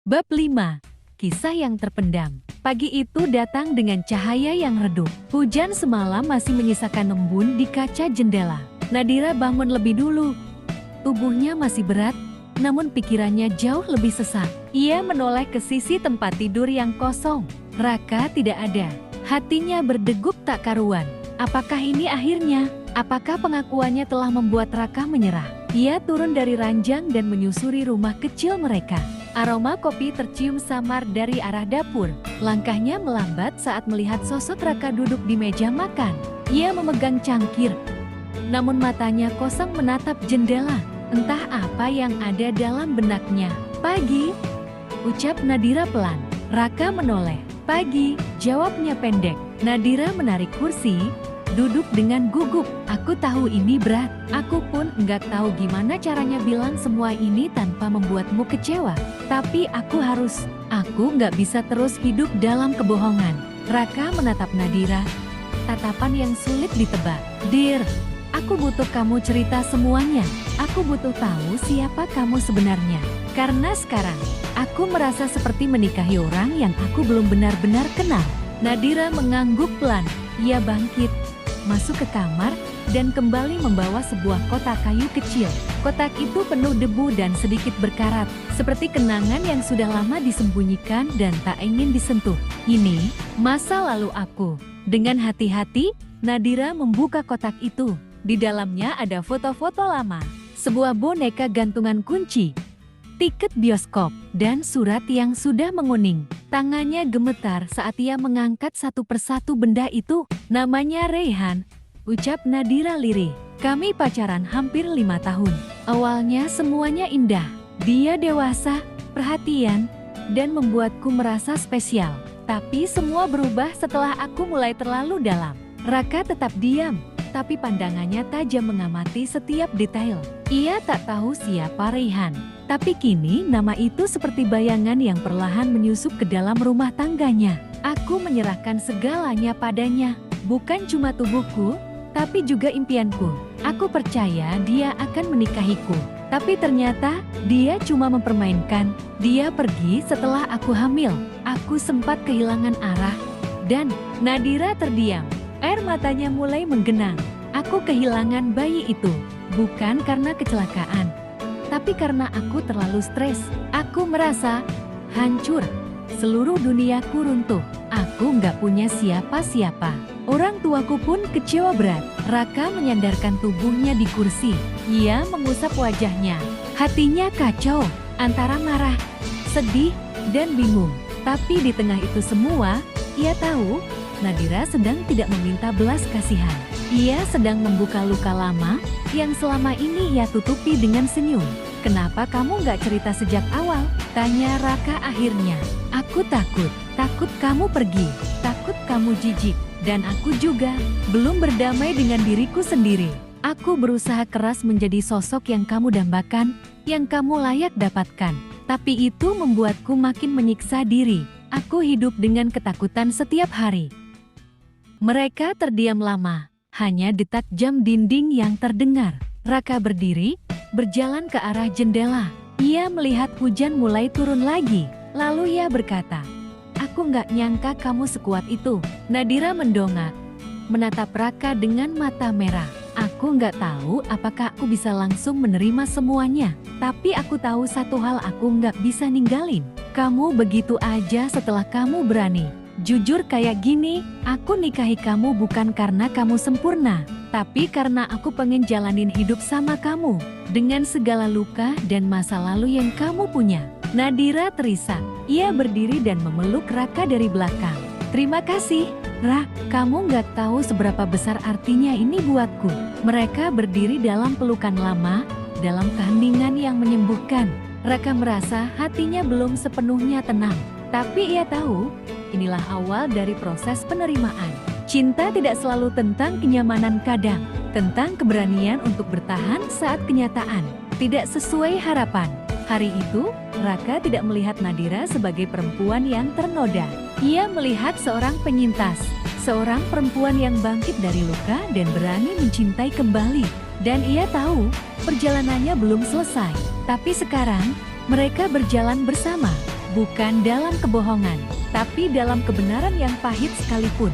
Bab 5. Kisah yang terpendam. Pagi itu datang dengan cahaya yang redup. Hujan semalam masih menyisakan embun di kaca jendela. Nadira bangun lebih dulu. Tubuhnya masih berat, namun pikirannya jauh lebih sesak. Ia menoleh ke sisi tempat tidur yang kosong. Raka tidak ada. Hatinya berdegup tak karuan. Apakah ini akhirnya? Apakah pengakuannya telah membuat Raka menyerah? Ia turun dari ranjang dan menyusuri rumah kecil mereka. Aroma kopi tercium samar dari arah dapur. Langkahnya melambat saat melihat sosok Raka duduk di meja makan. Ia memegang cangkir, namun matanya kosong menatap jendela. Entah apa yang ada dalam benaknya. "Pagi," ucap Nadira pelan. Raka menoleh. "Pagi," jawabnya pendek. Nadira menarik kursi, duduk dengan gugup. "Aku tahu ini berat. Aku pun enggak tahu gimana caranya bilang semua ini tanpa membuatmu kecewa. Tapi aku enggak bisa terus hidup dalam kebohongan." Raka menatap Nadira, tatapan yang sulit ditebak. "Dir, aku butuh kamu cerita semuanya. Aku butuh tahu siapa kamu sebenarnya. Karena sekarang, aku merasa seperti menikahi orang yang aku belum benar-benar kenal." Nadira mengangguk pelan. Ia bangkit, masuk ke kamar, dan kembali membawa sebuah kotak kayu kecil. Kotak itu penuh debu dan sedikit berkarat, seperti kenangan yang sudah lama disembunyikan dan tak ingin disentuh. "Ini masa lalu aku." Dengan hati-hati, Nadira membuka kotak itu. Di dalamnya ada foto-foto lama, sebuah boneka gantungan kunci, tiket bioskop, dan surat yang sudah menguning. Tangannya gemetar saat ia mengangkat satu persatu benda itu. "Namanya Reyhan," ucap Nadira lirih. "Kami pacaran hampir 5 tahun. Awalnya semuanya indah. Dia dewasa, perhatian, dan membuatku merasa spesial. Tapi semua berubah setelah aku mulai terlalu dalam." Raka tetap diam, tapi pandangannya tajam mengamati setiap detail. Ia tak tahu siapa Reyhan, tapi kini nama itu seperti bayangan yang perlahan menyusup ke dalam rumah tangganya. "Aku menyerahkan segalanya padanya, bukan cuma tubuhku, tapi juga impianku. Aku percaya dia akan menikahiku. Tapi ternyata dia cuma mempermainkan. Dia pergi setelah aku hamil. Aku sempat kehilangan arah." Dan Nadira terdiam. Air matanya mulai menggenang. "Aku kehilangan bayi itu, bukan karena kecelakaan, tapi karena aku terlalu stres. Aku merasa hancur. Seluruh duniaku runtuh. Aku nggak punya siapa-siapa. Orang tuaku pun kecewa berat." Raka menyandarkan tubuhnya di kursi. Ia mengusap wajahnya. Hatinya kacau, antara marah, sedih, dan bingung. Tapi di tengah itu semua, ia tahu Nadira sedang tidak meminta belas kasihan. Ia sedang membuka luka lama yang selama ini ia tutupi dengan senyum. "Kenapa kamu nggak cerita sejak awal?" tanya Raka akhirnya. "Aku takut kamu pergi, takut kamu jijik, dan aku juga belum berdamai dengan diriku sendiri. Aku berusaha keras menjadi sosok yang kamu dambakan, yang kamu layak dapatkan. Tapi itu membuatku makin menyiksa diri. Aku hidup dengan ketakutan setiap hari." Mereka terdiam lama, hanya detak jam dinding yang terdengar. Raka berdiri, berjalan ke arah jendela. Ia melihat hujan mulai turun lagi. Lalu ia berkata, "Aku nggak nyangka kamu sekuat itu." Nadira mendongak, menatap Raka dengan mata merah. "Aku nggak tahu apakah aku bisa langsung menerima semuanya. Tapi aku tahu satu hal, aku nggak bisa ninggalin kamu begitu aja setelah kamu berani. Jujur kayak gini, aku nikahi kamu bukan karena kamu sempurna, tapi karena aku pengen jalanin hidup sama kamu, dengan segala luka dan masa lalu yang kamu punya." Nadira terisak. Ia berdiri dan memeluk Raka dari belakang. "Terima kasih, Ra. Kamu nggak tahu seberapa besar artinya ini buatku." Mereka berdiri dalam pelukan lama, dalam keheningan yang menyembuhkan. Raka merasa hatinya belum sepenuhnya tenang, tapi ia tahu inilah awal dari proses penerimaan. Cinta tidak selalu tentang kenyamanan, kadang tentang keberanian untuk bertahan saat kenyataan tidak sesuai harapan. Hari itu, Raka tidak melihat Nadira sebagai perempuan yang ternoda. Ia melihat seorang penyintas, seorang perempuan yang bangkit dari luka dan berani mencintai kembali. Dan ia tahu perjalanannya belum selesai, tapi sekarang mereka berjalan bersama Bukan dalam kebohongan, tapi dalam kebenaran yang pahit sekalipun.